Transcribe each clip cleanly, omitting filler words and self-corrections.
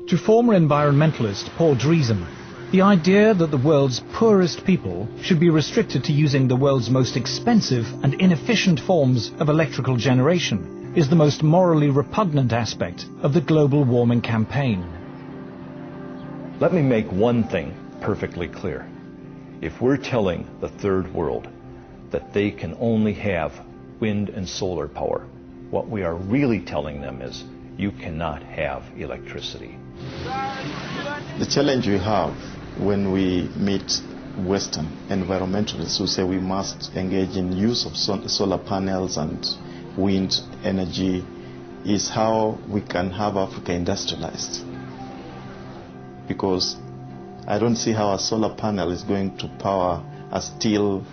To former environmentalist Paul Driesen, the idea that the world's poorest people should be restricted to using the world's most expensive and inefficient forms of electrical generation is the most morally repugnant aspect of the global warming campaign. Let me make one thing perfectly clear. If we're telling the third world that they can only have wind and solar power, what we are really telling them is you cannot have electricity. The challenge we have when we meet Western environmentalists who say we must engage in use of solar panels and wind energy is how we can have Africa industrialized. Because I don't see how a solar panel is going to power a steel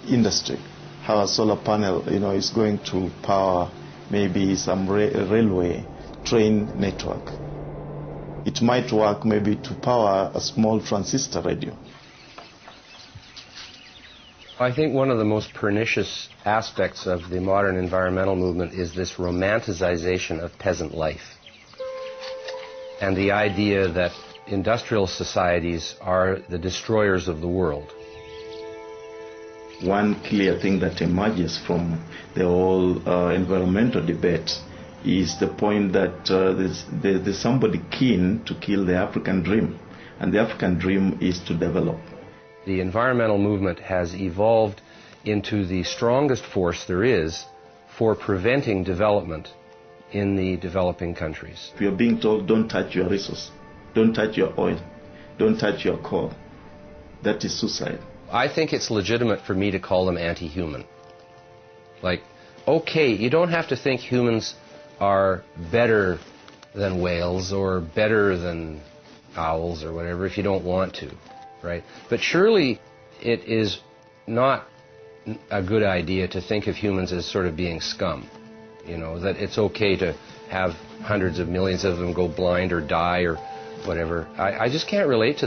industry, how a solar panel, is going to power maybe some railway train network. It might work maybe to power a small transistor radio. I think one of the most pernicious aspects of the modern environmental movement is this romanticization of peasant life, and the idea that industrial societies are the destroyers of the world. One clear thing that emerges from the whole environmental debate is the point that there's somebody keen to kill the African dream, and the African dream is to develop. The environmental movement has evolved into the strongest force there is for preventing development in the developing countries. If you're being told, don't touch your resource, don't touch your oil, don't touch your coal, that is suicide. I think it's legitimate for me to call them anti-human. Like, okay, you don't have to think humans are better than whales or better than owls or whatever if you don't want to, right? But surely it is not a good idea to think of humans as sort of being scum, that it's okay to have hundreds of millions of them go blind or die or whatever. I just can't relate to that.